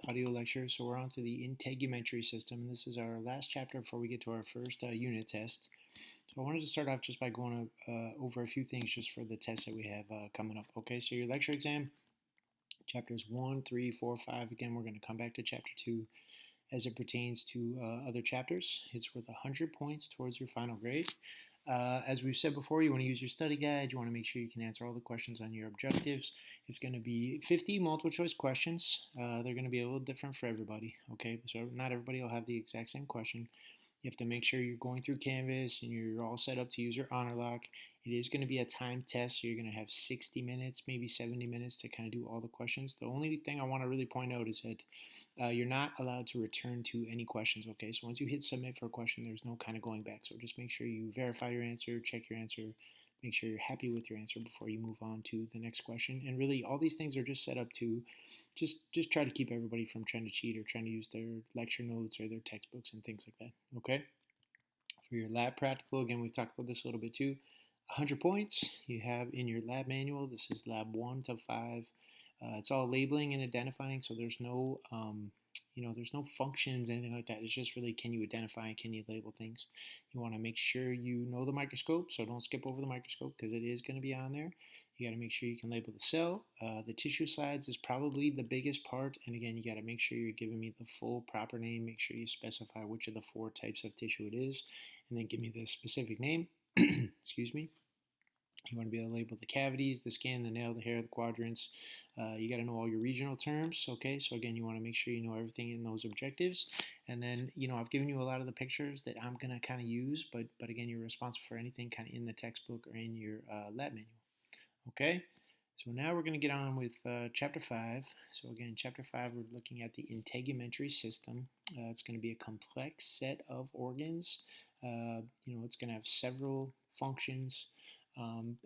audio lecture. So we're on to the integumentary system, and this is our last chapter before we get to our first unit test. So I wanted to start off just by going over a few things just for the test that we have coming up. Okay, so your lecture exam, chapters 1, 3, 4, 5. Again, we're going to come back to chapter 2 as it pertains to other chapters. It's worth 100 points towards your final grade. As we've said before, you want to use your study guide. You want to make sure you can answer all the questions on your objectives. It's going to be 50 multiple choice questions. They're going to be a little different for everybody, okay? So not everybody will have the exact same question. You have to make sure you're going through Canvas and you're all set up to use your honor lock. It is going to be a time test, so you're going to have 60 minutes, maybe 70 minutes to kind of do all the questions. The only thing I want to really point out is that you're not allowed to return to any questions, okay? So once you hit submit for a question, there's no kind of going back. So just make sure you verify your answer, check your answer, make sure you're happy with your answer before you move on to the next question. And really, all these things are just set up to just try to keep everybody from trying to cheat or trying to use their lecture notes or their textbooks and things like that, okay? For your lab practical, again, we've talked about this a little bit too. 100 points you have in your lab manual. This is lab 1 to 5. It's all labeling and identifying, so there's no there's no functions, anything like that. It's just really, can you identify and can you label things? You want to make sure you know the microscope, so don't skip over the microscope because it is going to be on there. You got to make sure you can label the cell. The tissue slides is probably the biggest part, and again, you got to make sure you're giving me the full proper name. Make sure you specify which of the 4 types of tissue it is, and then give me the specific name. Excuse me. You want to be able to label the cavities, the skin, the nail, the hair, the quadrants. You got to know all your regional terms, okay? So again, you want to make sure you know everything in those objectives. And then, I've given you a lot of the pictures that I'm going to kind of use, but again, you're responsible for anything kind of in the textbook or in your lab manual, okay? So now we're going to get on with Chapter 5. So again, Chapter 5, we're looking at the integumentary system. It's going to be a complex set of organs. It's going to have several functions.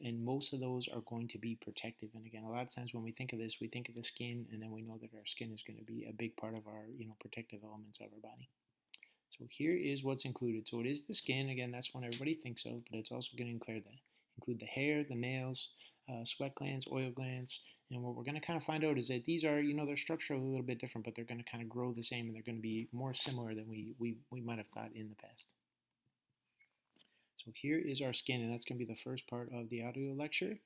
And most of those are going to be protective. And again, a lot of times when we think of this, we think of the skin, and then we know that our skin is going to be a big part of our, protective elements of our body. So here is what's included. So it is the skin. Again, that's what everybody thinks of, but it's also going to include the hair, the nails, sweat glands, oil glands. And what we're going to kind of find out is that these are, they're structurally a little bit different, but they're going to kind of grow the same, and they're going to be more similar than we might have thought in the past. So here is our skin, and that's going to be the first part of the audio lecture.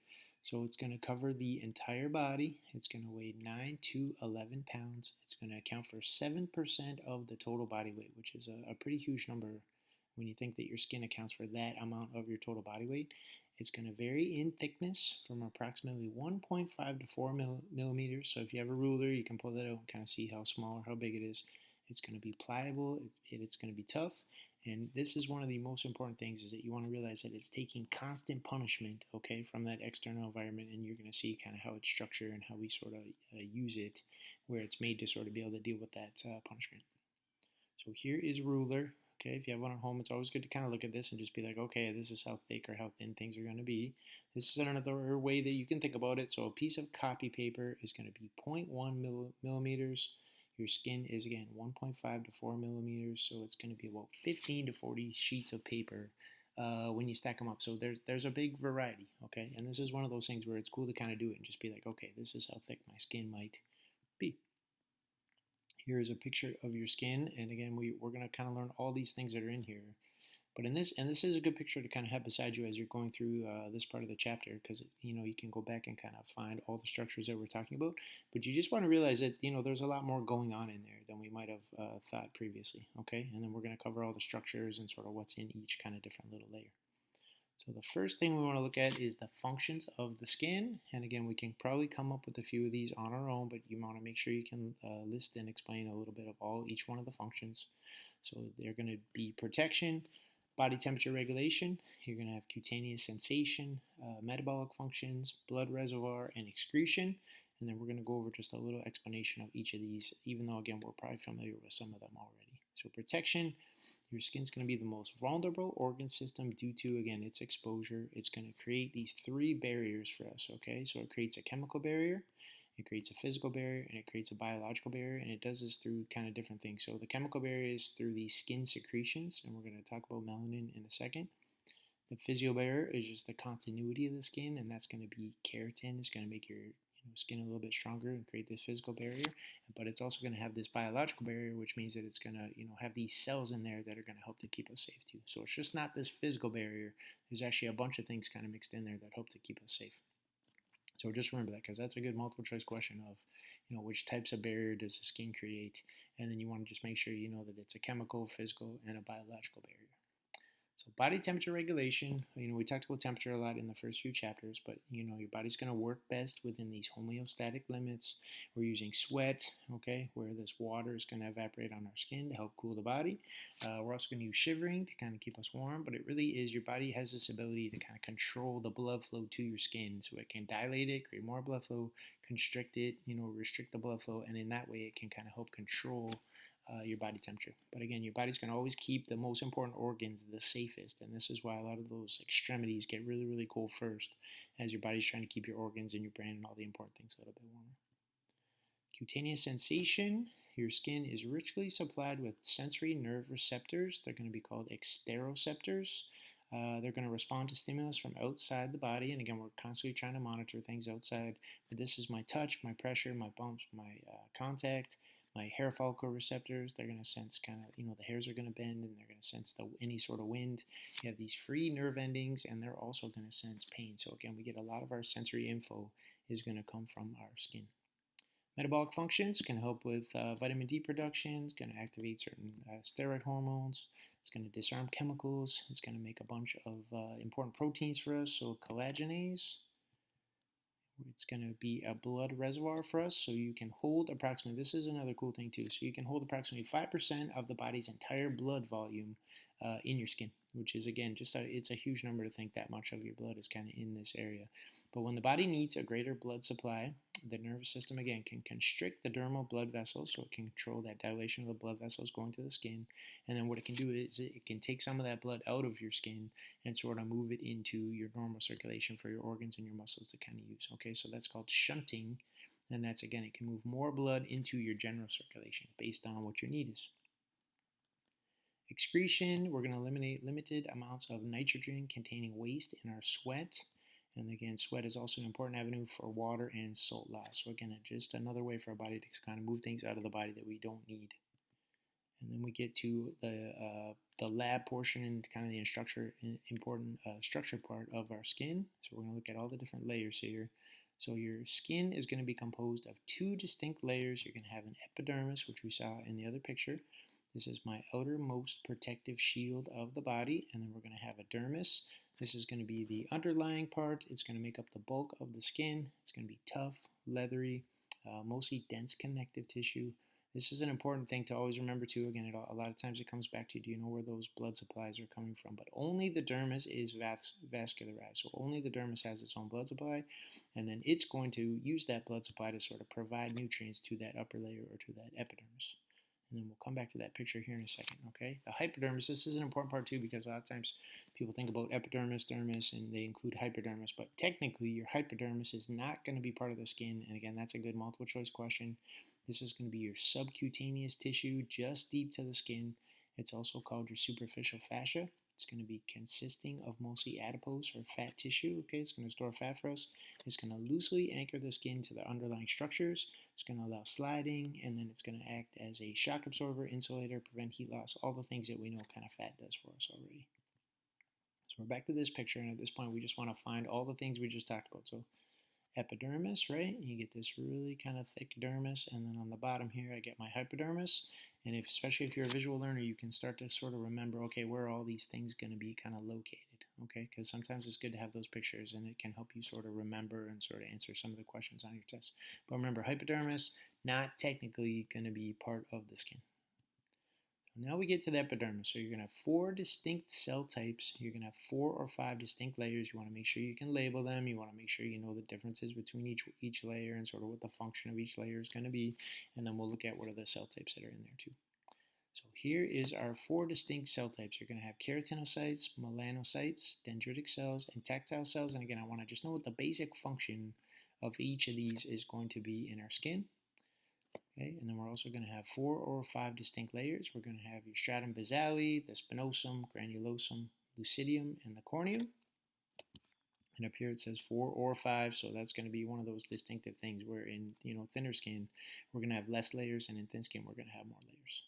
So it's going to cover the entire body. It's going to weigh 9 to 11 pounds. It's going to account for 7% of the total body weight, which is a pretty huge number when you think that your skin accounts for that amount of your total body weight. It's going to vary in thickness from approximately 1.5 to 4 millimeters. So if you have a ruler, you can pull that out and kind of see how small or how big it is. It's going to be pliable. It's going to be tough. And this is one of the most important things, is that you want to realize that it's taking constant punishment, okay, from that external environment, and you're going to see kind of how it's structured and how we sort of use it, where it's made to sort of be able to deal with that punishment. So here is a ruler. Okay, if you have one at home, it's always good to kind of look at this and just be like, okay, this is how thick or how thin things are going to be. This is another way that you can think about it. So a piece of copy paper is going to be 0.1 millimeters. Your skin is, again, 1.5 to 4 millimeters, so it's going to be about 15 to 40 sheets of paper when you stack them up. So there's a big variety, okay? And this is one of those things where it's cool to kind of do it and just be like, okay, this is how thick my skin might be. Here is a picture of your skin, and again, we're going to kind of learn all these things that are in here. But this is a good picture to kind of have beside you as you're going through this part of the chapter, because you can go back and kind of find all the structures that we're talking about. But you just want to realize that there's a lot more going on in there than we might have thought previously. Okay, and then we're going to cover all the structures and sort of what's in each kind of different little layer. So the first thing we want to look at is the functions of the skin. And again, we can probably come up with a few of these on our own, but you want to make sure you can list and explain a little bit of each one of the functions. So they're going to be protection, body temperature regulation. You're going to have cutaneous sensation, metabolic functions, blood reservoir, and excretion. And then we're going to go over just a little explanation of each of these, even though, again, we're probably familiar with some of them already. So protection, your skin's going to be the most vulnerable organ system due to, again, its exposure. It's going to create these 3 barriers for us, okay? So it creates a chemical barrier, it creates a physical barrier, and it creates a biological barrier, and it does this through kind of different things. So the chemical barrier is through the skin secretions, and we're going to talk about melanin in a second. The physical barrier is just the continuity of the skin, and that's going to be keratin. It's going to make your skin a little bit stronger and create this physical barrier, but it's also going to have this biological barrier, which means that it's going to have these cells in there that are going to help to keep us safe too. So it's just not this physical barrier. There's actually a bunch of things kind of mixed in there that help to keep us safe. So just remember that, because that's a good multiple choice question of which types of barrier does the skin create, and then you want to just make sure you know that it's a chemical, physical, and a biological barrier. So body temperature regulation, we talked about temperature a lot in the first few chapters, but your body's going to work best within these homeostatic limits. We're using sweat, okay, where this water is going to evaporate on our skin to help cool the body. We're also going to use shivering to kind of keep us warm, but it really is, your body has this ability to kind of control the blood flow to your skin, so it can dilate it, create more blood flow, constrict it, restrict the blood flow, and in that way it can kind of help control your body temperature. But again, your body's going to always keep the most important organs the safest, and this is why a lot of those extremities get really, really cold first, as your body's trying to keep your organs and your brain and all the important things a little bit warmer. Cutaneous sensation. Your skin is richly supplied with sensory nerve receptors. They're going to be called exteroceptors. They're going to respond to stimulus from outside the body, and again, we're constantly trying to monitor things outside. But this is my touch, my pressure, my bumps, my contact, my hair follicle receptors. They're going to sense kind of, the hairs are going to bend, and they're going to sense any sort of wind. You have these free nerve endings, and they're also going to sense pain. So again, we get a lot of our sensory info is going to come from our skin. Metabolic functions can help with vitamin D production. It's going to activate certain steroid hormones. It's going to disarm chemicals. It's going to make a bunch of important proteins for us. So collagenase. It's going to be a blood reservoir for us, so you can hold approximately, this is another cool thing too, so you can hold approximately 5% of the body's entire blood volume in your skin, which is, again, it's a huge number to think that much of your blood is kind of in this area. But when the body needs a greater blood supply, the nervous system, again, can constrict the dermal blood vessels, so it can control that dilation of the blood vessels going to the skin. And then what it can do is it can take some of that blood out of your skin and sort of move it into your normal circulation for your organs and your muscles to kind of use. Okay, so that's called shunting. And that's, again, it can move more blood into your general circulation based on what your need is. Excretion, we're going to eliminate limited amounts of nitrogen containing waste in our sweat. And again, sweat is also an important avenue for water and salt loss. So again, just another way for our body to kind of move things out of the body that we don't need. And then we get to the lab portion and kind of the important structure part of our skin. So we're going to look at all the different layers here. So your skin is going to be composed of two distinct layers. You're going to have an epidermis, which we saw in the other picture. This is my outermost protective shield of the body. And then we're going to have a dermis. This is going to be the underlying part. It's going to make up the bulk of the skin. It's going to be tough, leathery, mostly dense connective tissue. This is an important thing to always remember too. Again, a lot of times it comes back to, do you know where those blood supplies are coming from? But only the dermis is vascularized. So only the dermis has its own blood supply. And then it's going to use that blood supply to sort of provide nutrients to that upper layer or to that epidermis. And then we'll come back to that picture here in a second, okay? The hypodermis, this is an important part too, because a lot of times people think about epidermis, dermis, and they include hypodermis, but technically your hypodermis is not going to be part of the skin. And again, that's a good multiple choice question. This is going to be your subcutaneous tissue just deep to the skin. It's also called your superficial fascia. It's going to be consisting of mostly adipose or fat tissue. Okay, it's going to store fat for us. It's going to loosely anchor the skin to the underlying structures. It's going to allow sliding, and then it's going to act as a shock absorber, insulator, prevent heat loss, all the things that we know kind of fat does for us already. So we're back to this picture, and at this point we just want to find all the things we just talked about. So epidermis, right? You get this really kind of thick dermis, and then on the bottom here I get my hypodermis. And especially if you're a visual learner, you can start to sort of remember, okay, where are all these things going to be kind of located, okay? Because sometimes it's good to have those pictures, and it can help you sort of remember and sort of answer some of the questions on your test. But remember, hypodermis, not technically going to be part of the skin. Now we get to the epidermis. So you're going to have 4 distinct cell types. You're going to have 4 or 5 distinct layers. You want to make sure you can label them. You want to make sure you know the differences between each layer and sort of what the function of each layer is going to be. And then we'll look at what are the cell types that are in there too. So here is our 4 distinct cell types. You're going to have keratinocytes, melanocytes, dendritic cells, and tactile cells. And again, I want to just know what the basic function of each of these is going to be in our skin. Okay, and then we're also going to have 4 or 5 distinct layers. We're going to have your stratum basale, the spinosum, granulosum, lucidium, and the corneum. And up here it says 4 or 5, so that's going to be one of those distinctive things where in thinner skin we're going to have less layers, and in thin skin we're going to have more layers.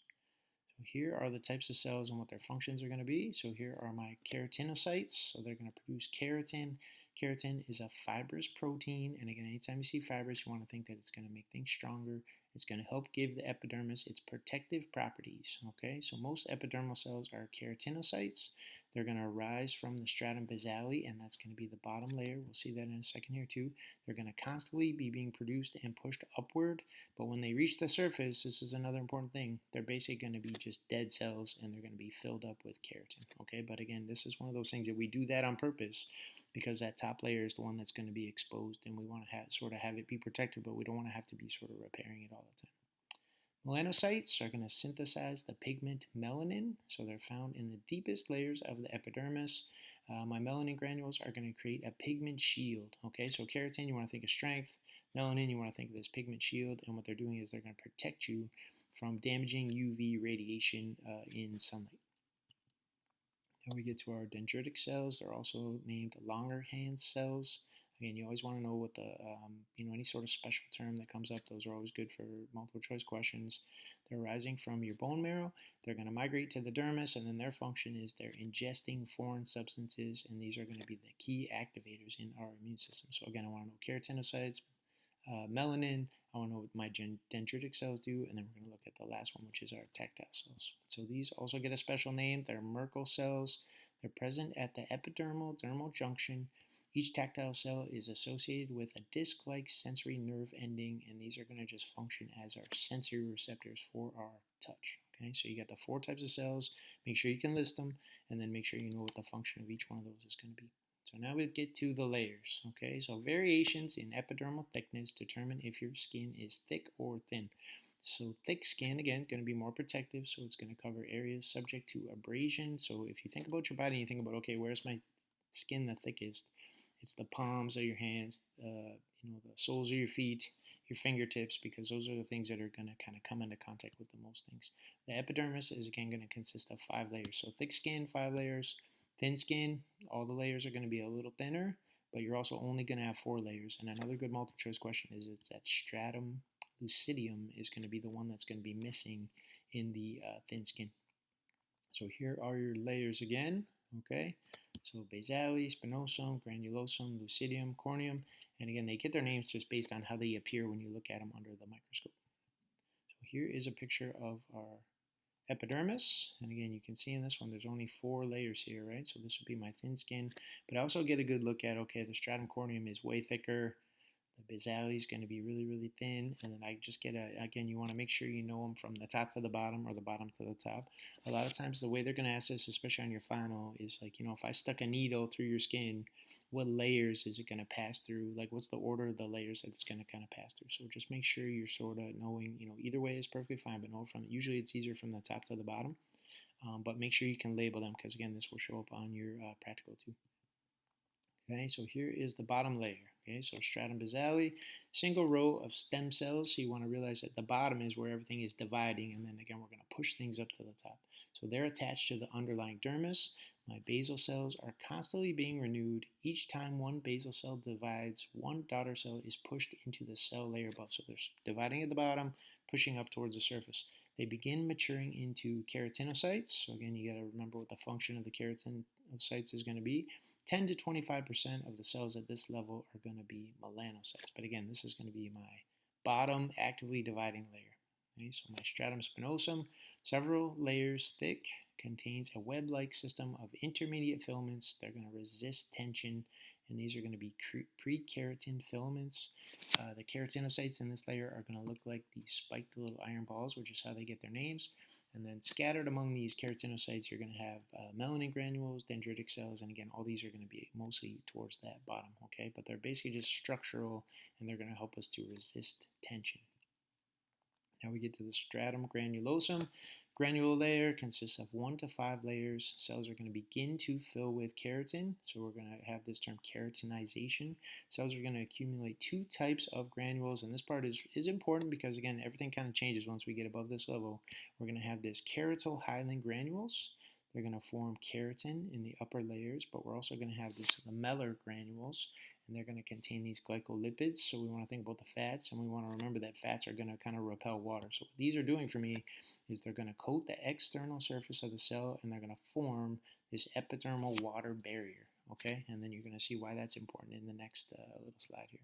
So here are the types of cells and what their functions are going to be. So here are my keratinocytes. So they're going to produce keratin. Keratin is a fibrous protein, and again, anytime you see fibrous, you want to think that it's going to make things stronger. It's going to help give the epidermis its protective properties. Okay, so most epidermal cells are keratinocytes. They're going to arise from the stratum basale, and that's going to be the bottom layer. We'll see that in a second here too. They're going to constantly be being produced and pushed upward, but when they reach the surface, this is another important thing, they're basically going to be just dead cells, and they're going to be filled up with keratin. Okay, but again, this is one of those things that we do that on purpose because that top layer is the one that's going to be exposed, and we want to have it be protected, but we don't want to have to be sort of repairing it all the time. Melanocytes are going to synthesize the pigment melanin, so they're found in the deepest layers of the epidermis. My melanin granules are going to create a pigment shield. Okay, so keratin, you want to think of strength. Melanin, you want to think of this pigment shield, and what they're doing is they're going to protect you from damaging UV radiation in sunlight. Now we get to our dendritic cells. They're also named Langerhans cells. Again, you always want to know what the, any sort of special term that comes up. Those are always good for multiple choice questions. They're arising from your bone marrow. They're going to migrate to the dermis, and then their function is they're ingesting foreign substances, and these are going to be the key activators in our immune system. So again, I want to know keratinocytes, melanin. I want to know what my dendritic cells do, and then we're going to look at the last one, which is our tactile cells. So these also get a special name. They're Merkel cells. They're present at the epidermal-dermal junction. Each tactile cell is associated with a disc-like sensory nerve ending, and these are going to just function as our sensory receptors for our touch. Okay, so you got the 4 types of cells. Make sure you can list them, and then make sure you know what the function of each one of those is going to be. So now we get to the layers. Okay, so variations in epidermal thickness determine if your skin is thick or thin. So thick skin, again, going to be more protective, so it's going to cover areas subject to abrasion. So if you think about your body and you think about, okay, where's my skin the thickest? It's the palms of your hands, the soles of your feet, your fingertips, because those are the things that are going to kind of come into contact with the most things. The epidermis is, again, going to consist of 5 layers. So thick skin, 5 layers. Thin skin, all the layers are going to be a little thinner, but you're also only going to have 4 layers. And another good multiple choice question is it's that stratum lucidium is going to be the one that's going to be missing in the thin skin. So here are your layers again. Okay, so basale, spinosum, granulosum, lucidium, corneum, and again, they get their names just based on how they appear when you look at them under the microscope. So here is a picture of our epidermis, and again, you can see in this one, there's only 4 layers here, right? So this would be my thin skin, but I also get a good look at, okay, the stratum corneum is way thicker. The basale is going to be really, really thin, and then I just get again, you want to make sure you know them from the top to the bottom or the bottom to the top. A lot of times the way they're going to ask this, especially on your final, is like, if I stuck a needle through your skin, what layers is it going to pass through? Like, what's the order of the layers that it's going to kind of pass through? So just make sure you're sort of knowing, either way is perfectly fine, but know usually it's easier from the top to the bottom. But make sure you can label them because, again, this will show up on your practical too. Okay, so here is the bottom layer. Okay, so stratum basale, single row of stem cells. So you want to realize that the bottom is where everything is dividing, and then again, we're going to push things up to the top. So they're attached to the underlying dermis. My basal cells are constantly being renewed. Each time one basal cell divides, one daughter cell is pushed into the cell layer above. So they're dividing at the bottom, pushing up towards the surface. They begin maturing into keratinocytes. So again, you got to remember what the function of the keratinocytes is going to be. 10 to 25% of the cells at this level are going to be melanocytes. But again, this is going to be my bottom actively dividing layer. Okay, so my stratum spinosum, several layers thick, contains a web-like system of intermediate filaments. They're going to resist tension, and these are going to be pre-keratin filaments. The keratinocytes in this layer are going to look like these spiked little iron balls, which is how they get their names. And then scattered among these keratinocytes, you're going to have melanin granules, dendritic cells, and again, all these are going to be mostly towards that bottom, okay? But they're basically just structural, and they're going to help us to resist tension. Now we get to the stratum granulosum. Granular layer consists of 1 to 5 layers. Cells are going to begin to fill with keratin, so we're going to have this term keratinization. Cells are going to accumulate 2 types of granules, and this part is important because, again, everything kind of changes once we get above this level. We're going to have this keratohyalin granules. They're going to form keratin in the upper layers, but we're also going to have this lamellar granules, and they're going to contain these glycolipids. So we want to think about the fats, and we want to remember that fats are going to kind of repel water. So what these are doing for me is they're going to coat the external surface of the cell, and they're going to form this epidermal water barrier. Okay, and then you're going to see why that's important in the next little slide here.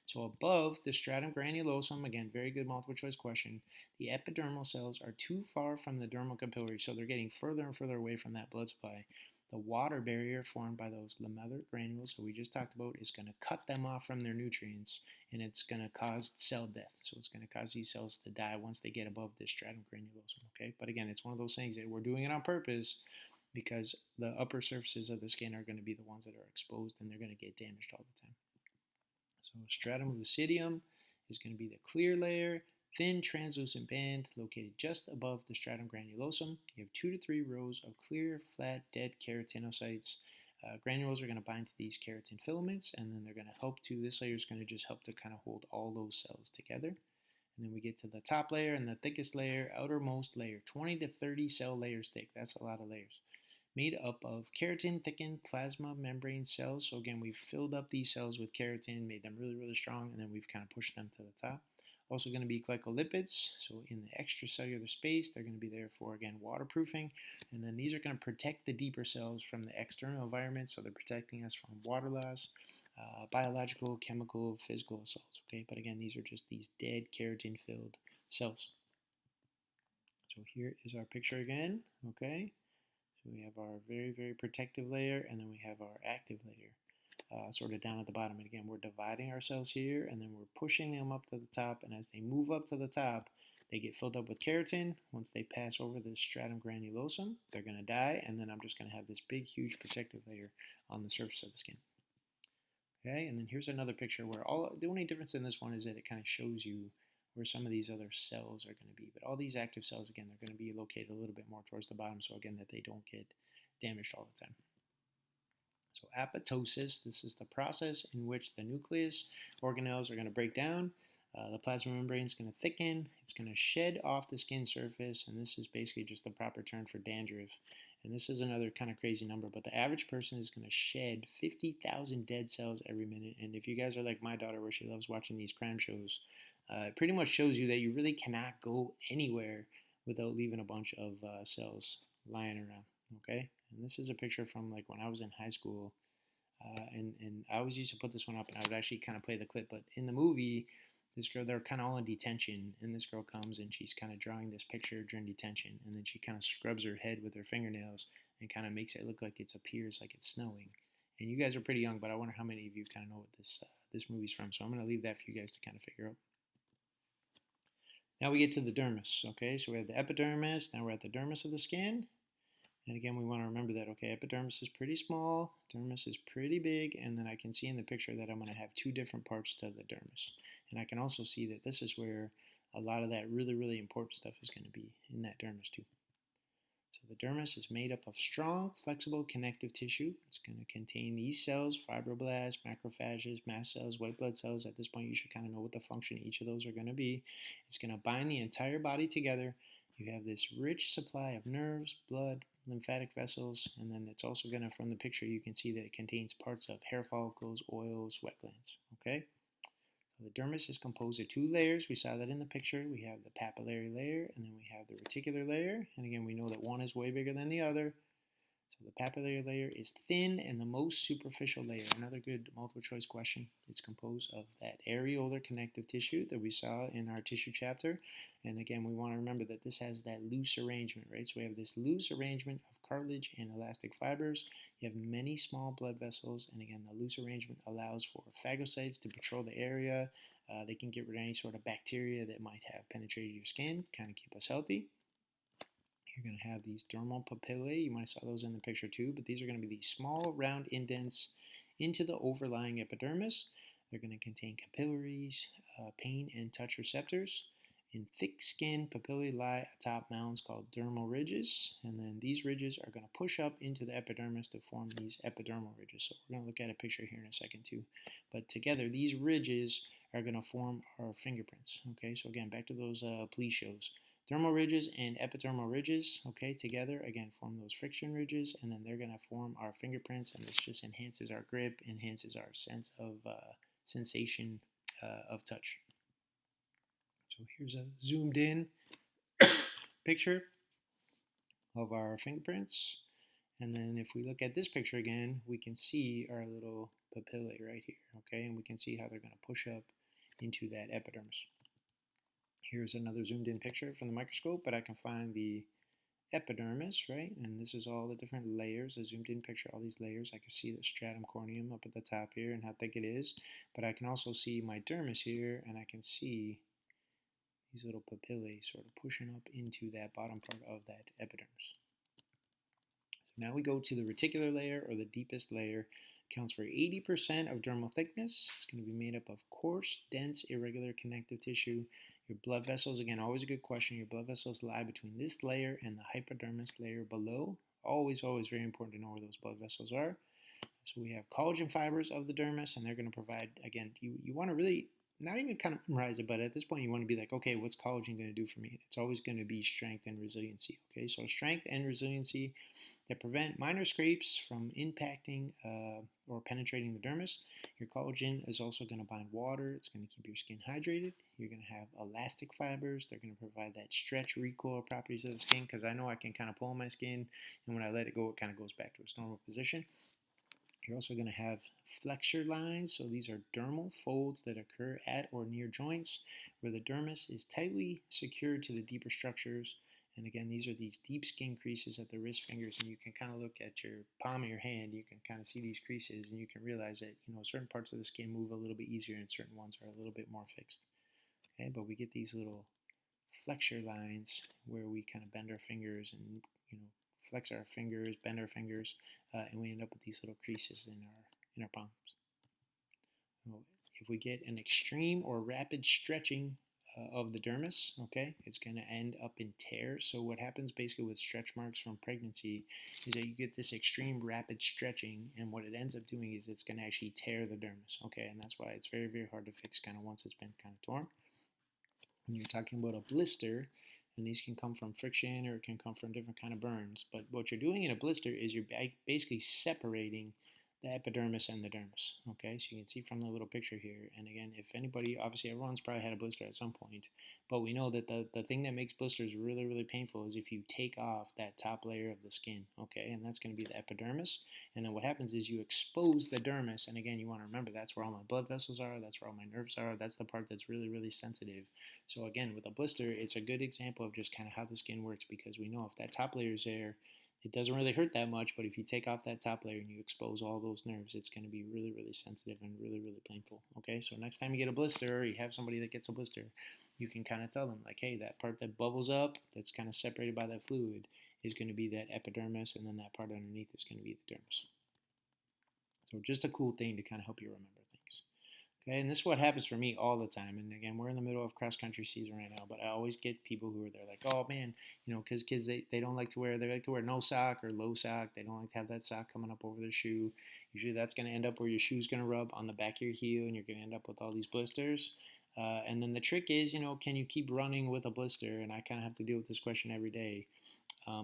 So above the stratum granulosum, again, very good multiple choice question, the epidermal cells are too far from the dermal capillary, so they're getting further and further away from that blood supply. The water barrier formed by those lamellar granules that we just talked about is going to cut them off from their nutrients, and it's going to cause cell death. So it's going to cause these cells to die once they get above the stratum granulosum. Okay, but again, it's one of those things that we're doing it on purpose because the upper surfaces of the skin are going to be the ones that are exposed, and they're going to get damaged all the time. So stratum lucidum is going to be the clear layer, thin translucent band located just above the stratum granulosum. You have 2 to 3 rows of clear, flat, dead keratinocytes. Granules are going to bind to these keratin filaments, and then they're going to help to, this layer is going to just help to kind of hold all those cells together. And then we get to the top layer and the thickest layer, outermost layer, 20 to 30 cell layers thick. That's a lot of layers. Made up of keratin thickened plasma membrane cells. So again, we've filled up these cells with keratin, made them really, really strong, and then we've kind of pushed them to the top. Also going to be glycolipids. So in the extracellular space, they're going to be there for, again, waterproofing. And then these are going to protect the deeper cells from the external environment. So they're protecting us from water loss, biological, chemical, physical assaults. Okay, but again, these are just these dead keratin-filled cells. So here is our picture again. Okay. So we have our very, very protective layer, and then we have our active layer sort of down at the bottom. And again, we're dividing our cells here, and then we're pushing them up to the top. And as they move up to the top, they get filled up with keratin. Once they pass over the stratum granulosum, they're going to die, and then I'm just going to have this big, huge protective layer on the surface of the skin. Okay, and then here's another picture where the only difference in this one is that it kind of shows you where some of these other cells are going to be. But all these active cells, again, they're going to be located a little bit more towards the bottom, so again, that they don't get damaged all the time. So apoptosis, this is the process in which the nucleus organelles are going to break down. The plasma membrane is going to thicken. It's going to shed off the skin surface, and this is basically just the proper term for dandruff. And this is another kind of crazy number, but the average person is going to shed 50,000 dead cells every minute. And if you guys are like my daughter, where she loves watching these crime shows, it pretty much shows you that you really cannot go anywhere without leaving a bunch of cells lying around. Okay, and this is a picture from like when I was in high school, and I always used to put this one up, and I would actually kind of play the clip. But in the movie, this girl, they're kind of all in detention, and this girl comes and she's kind of drawing this picture during detention, and then she kind of scrubs her head with her fingernails and kind of makes it look like it appears like it's snowing. And you guys are pretty young, but I wonder how many of you kind of know what this movie's from. So I'm going to leave that for you guys to kind of figure out. Now we get to the dermis. Okay, so we have the epidermis. Now we're at the dermis of the skin. And again, we want to remember that, okay, epidermis is pretty small, dermis is pretty big, and then I can see in the picture that I'm going to have 2 different parts to the dermis. And I can also see that this is where a lot of that really, really important stuff is going to be in that dermis too. So the dermis is made up of strong, flexible connective tissue. It's going to contain these cells, fibroblasts, macrophages, mast cells, white blood cells. At this point, you should kind of know what the function of each of those are going to be. It's going to bind the entire body together. You have this rich supply of nerves, blood, lymphatic vessels, and then it's also going to, from the picture, you can see that it contains parts of hair follicles, oils, sweat glands. Okay? So the dermis is composed of 2 layers. We saw that in the picture. We have the papillary layer, and then we have the reticular layer. And again, we know that one is way bigger than the other. So the papillary layer is thin and the most superficial layer. Another good multiple choice question. It's composed of that areolar connective tissue that we saw in our tissue chapter. And again, we want to remember that this has that loose arrangement, right? So we have this loose arrangement of cartilage and elastic fibers. You have many small blood vessels. And again, the loose arrangement allows for phagocytes to patrol the area. They can get rid of any sort of bacteria that might have penetrated your skin, kind of keep us healthy. You're going to have these dermal papillae. You might have saw those in the picture too, but these are going to be these small round indents into the overlying epidermis. They're going to contain capillaries, pain and touch receptors. In thick skin, papillae lie atop mounds called dermal ridges, and then these ridges are going to push up into the epidermis to form these epidermal ridges. So we're going to look at a picture here in a second too. But together, these ridges are going to form our fingerprints. Okay, so again, back to those police shows. dermal ridges and epidermal ridges, okay, together, again, form those friction ridges, and then they're going to form our fingerprints, and this just enhances our grip, enhances our sense of sensation of touch. So here's a zoomed in picture of our fingerprints. And then if we look at this picture again, we can see our little papillae right here, okay? And we can see how they're going to push up into that epidermis. Here's another zoomed in picture from the microscope, but I can find the epidermis, right? And this is all the different layers, a zoomed in picture, all these layers. I can see the stratum corneum up at the top here and how thick it is, but I can also see my dermis here, and I can see these little papillae sort of pushing up into that bottom part of that epidermis. So now we go to the reticular layer, or the deepest layer. Accounts for 80% of dermal thickness. It's going to be made up of coarse, dense, irregular connective tissue. Your blood vessels, again, always a good question. Your blood vessels lie between this layer and the hypodermis layer below. Always, always very important to know where those blood vessels are. So we have collagen fibers of the dermis, and they're going to provide, again, you want to really not even kind of memorize it, but at this point you want to be like, okay, what's collagen going to do for me? It's always going to be strength and resiliency. Okay, so strength and resiliency that prevent minor scrapes from impacting or penetrating the dermis. Your collagen is also going to bind water. It's going to keep your skin hydrated. You're going to have elastic fibers. They're going to provide that stretch recoil properties of the skin, because I know I can kind of pull on my skin, and when I let it go, it kind of goes back to its normal position. You're also going to have flexure lines. So these are dermal folds that occur at or near joints where the dermis is tightly secured to the deeper structures. And again, these are these deep skin creases at the wrist fingers, and you can kind of look at your palm of your hand. You can kind of see these creases, and you can realize that certain parts of the skin move a little bit easier, and certain ones are a little bit more fixed. Okay, but we get these little flexure lines where we kind of bend our fingers and flex our fingers, bend our fingers, and we end up with these little creases in our palms. So if we get an extreme or rapid stretching of the dermis, okay, it's going to end up in tears. So what happens basically with stretch marks from pregnancy is that you get this extreme rapid stretching, and what it ends up doing is it's going to actually tear the dermis, okay, and that's why it's very, very hard to fix kind of once it's been kind of torn. When you're talking about a blister, and these can come from friction or it can come from different kind of burns, but what you're doing in a blister is you're basically separating the epidermis and the dermis. Okay, so you can see from the little picture here, and again, if anybody, obviously everyone's probably had a blister at some point, but we know that the thing that makes blisters really, really painful is if you take off that top layer of the skin, okay, and that's going to be the epidermis, and then what happens is you expose the dermis, and again, you want to remember that's where all my blood vessels are, that's where all my nerves are, that's the part that's really, really sensitive. So again, with a blister, it's a good example of just kind of how the skin works, because we know if that top layer is there, it doesn't really hurt that much, but if you take off that top layer and you expose all those nerves, it's going to be really, really sensitive and really, really painful. Okay, so next time you get a blister, or you have somebody that gets a blister, you can kind of tell them, like, hey, that part that bubbles up, that's kind of separated by that fluid, is going to be that epidermis, and then that part underneath is going to be the dermis. So just a cool thing to kind of help you remember things. Okay, and this is what happens for me all the time. And again, we're in the middle of cross-country season right now, but I always get people who are there like, oh man, because kids, they don't like to wear, they like to wear no sock or low sock. They don't like to have that sock coming up over their shoe. Usually that's going to end up where your shoe's going to rub on the back of your heel, and you're going to end up with all these blisters. And then the trick is, can you keep running with a blister? And I kind of have to deal with this question every day.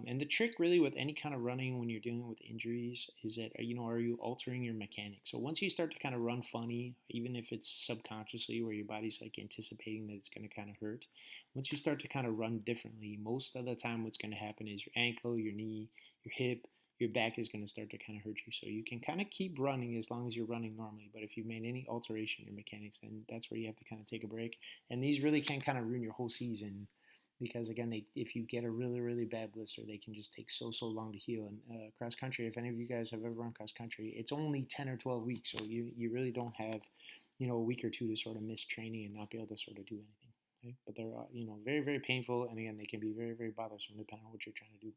And the trick really with any kind of running when you're dealing with injuries is that, are you altering your mechanics? So once you start to kind of run funny, even if it's subconsciously where your body's like anticipating that it's going to kind of hurt, once you start to kind of run differently, most of the time what's going to happen is your ankle, your knee, your hip, your back is going to start to kind of hurt you. So you can kind of keep running as long as you're running normally, but if you've made any alteration in your mechanics, then that's where you have to kind of take a break. And these really can kind of ruin your whole season, because again, if you get a really, really bad blister, they can just take so long to heal. And cross country, if any of you guys have ever run cross country, it's only 10 or 12 weeks, so you really don't have a week or two to sort of miss training and not be able to sort of do anything. Okay? But they're very, very painful, and again, they can be very, very bothersome depending on what you're trying to do.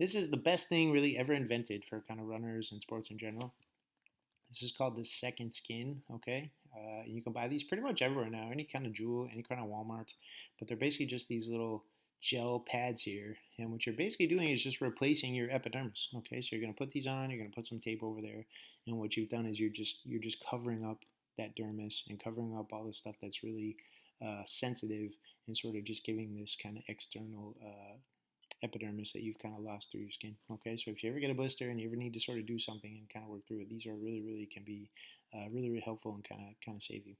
This is the best thing really ever invented for kind of runners and sports in general. This is called the second skin, okay? You can buy these pretty much everywhere now, any kind of Jewel, any kind of Walmart, but they're basically just these little gel pads here, and what you're basically doing is just replacing your epidermis, okay? So you're going to put these on, you're going to put some tape over there, and what you've done is you're just covering up that dermis and covering up all the stuff that's really sensitive, and sort of just giving this kind of external epidermis that you've kind of lost through your skin. Okay, so if you ever get a blister and you ever need to sort of do something and kind of work through it, these are really can be really helpful and kind of save you.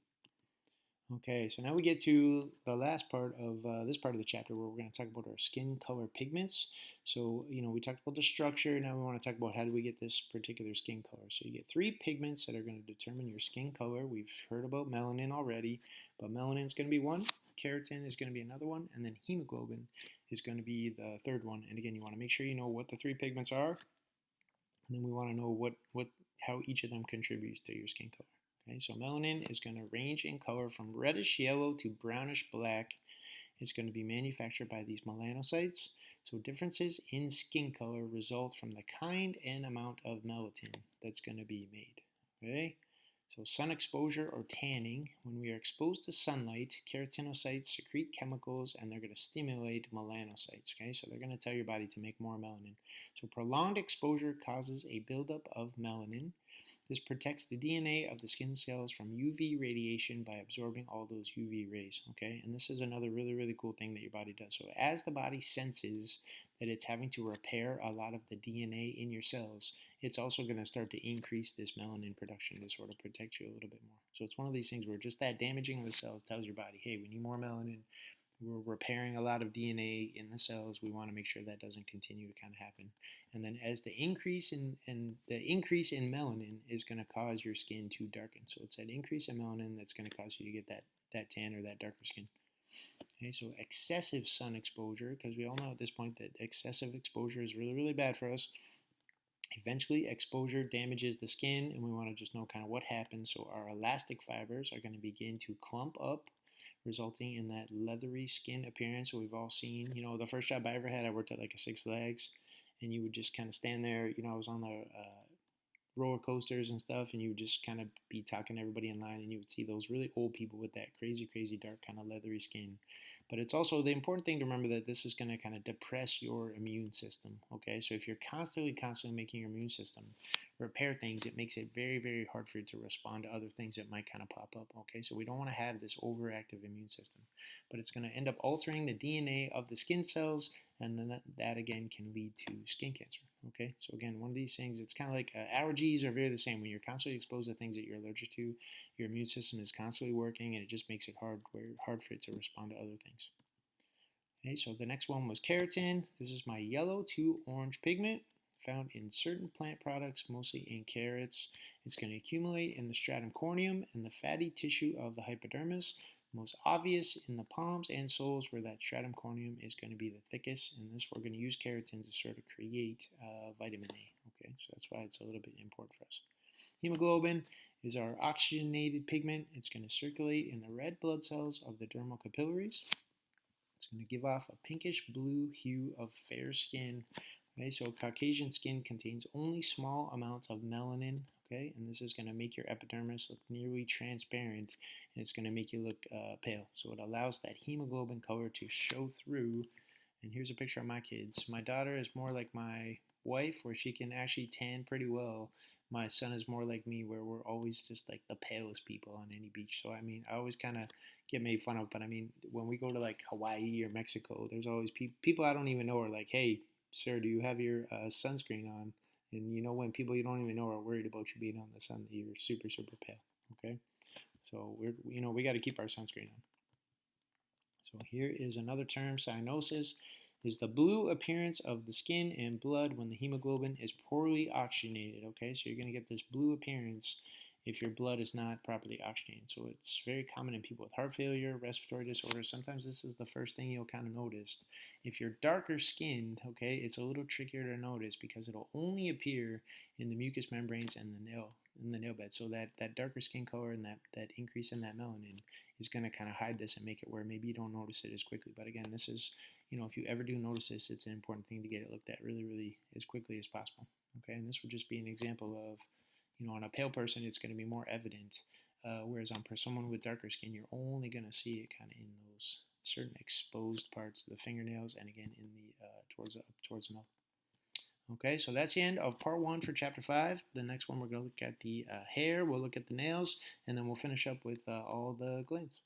Okay, so now we get to the last part of this part of the chapter where we're going to talk about our skin color pigments. So, we talked about the structure. Now we want to talk about how do we get this particular skin color. So you get 3 pigments that are going to determine your skin color. We've heard about melanin already, but melanin is going to be one, keratin is going to be another one, and then hemoglobin is going to be the third one. And again, you want to make sure you know what the 3 pigments are, and then we want to know how each of them contributes to your skin color. Okay, so melanin is going to range in color from reddish yellow to brownish black. It's going to be manufactured by these melanocytes. So differences in skin color result from the kind and amount of melatonin that's going to be made. Okay, so sun exposure or tanning. When we are exposed to sunlight, keratinocytes secrete chemicals and they're going to stimulate melanocytes. Okay, so they're going to tell your body to make more melanin. So prolonged exposure causes a buildup of melanin. This protects the DNA of the skin cells from UV radiation by absorbing all those UV rays, okay? And this is another really cool thing that your body does. So as the body senses that it's having to repair a lot of the DNA in your cells, it's also going to start to increase this melanin production to sort of protect you a little bit more. So it's one of these things where just that damaging of the cells tells your body, hey, we need more melanin. We're repairing a lot of DNA in the cells. We want to make sure that doesn't continue to kind of happen. And then as the increase in melanin is going to cause your skin to darken. So it's that increase in melanin that's going to cause you to get that tan or that darker skin. Okay, so excessive sun exposure, because we all know at this point that excessive exposure is really bad for us. Eventually, exposure damages the skin, and we want to just know kind of what happens. So our elastic fibers are going to begin to clump up, resulting in that leathery skin appearance we've all seen. The first job I ever had, I worked at like a Six Flags, and you would just kind of stand there. I was on the roller coasters and stuff, and you would just kind of be talking to everybody in line, and you would see those really old people with that crazy dark kind of leathery skin. But it's also the important thing to remember that this is going to kind of depress your immune system. Okay, so if you're constantly making your immune system repair things, it makes it very hard for you to respond to other things that might kind of pop up. Okay, so we don't want to have this overactive immune system, but it's going to end up altering the DNA of the skin cells, and then that again can lead to skin cancer. Okay, so again, one of these things, it's kind of like allergies are very the same. When you're constantly exposed to things that you're allergic to, your immune system is constantly working, and it just makes it hard for it to respond to other things. Okay, so the next one was keratin. This is my yellow to orange pigment found in certain plant products, mostly in carrots. It's going to accumulate in the stratum corneum and the fatty tissue of the hypodermis, most obvious in the palms and soles where that stratum corneum is going to be the thickest. And this we're going to use keratin to sort of create vitamin A. Okay, so that's why it's a little bit important for us. Hemoglobin is our oxygenated pigment. It's going to circulate in the red blood cells of the dermal capillaries. It's going to give off a pinkish blue hue of fair skin. Okay, so Caucasian skin contains only small amounts of melanin. Okay, and this is going to make your epidermis look nearly transparent, and it's going to make you look pale. So it allows that hemoglobin color to show through. And here's a picture of my kids. My daughter is more like my wife, where she can actually tan pretty well. My son is more like me, where we're always just like the palest people on any beach. So I always kind of get made fun of. But when we go to like Hawaii or Mexico, there's always people I don't even know are like, "Hey, sir, do you have your sunscreen on?" And when people you don't even know are worried about you being on the sun, you're super pale. Okay, so we got to keep our sunscreen on. So here is another term, cyanosis, is the blue appearance of the skin and blood when the hemoglobin is poorly oxygenated. Okay, so you're going to get this blue appearance if your blood is not properly oxygenated. So it's very common in people with heart failure, respiratory disorders. Sometimes this is the first thing you'll kind of notice. If you're darker skinned, okay, it's a little trickier to notice because it'll only appear in the mucous membranes and the nail bed. So that darker skin color and that increase in that melanin is going to kind of hide this and make it where maybe you don't notice it as quickly. But again, this is, if you ever do notice this, it's an important thing to get it looked at really as quickly as possible. Okay, and this would just be an example of, on a pale person, it's going to be more evident, whereas on someone with darker skin, you're only going to see it kind of in those certain exposed parts of the fingernails, and again in the towards the mouth. Okay, so that's the end of part 1 for chapter 5. The next one we're going to look at the hair, we'll look at the nails, and then we'll finish up with all the glands.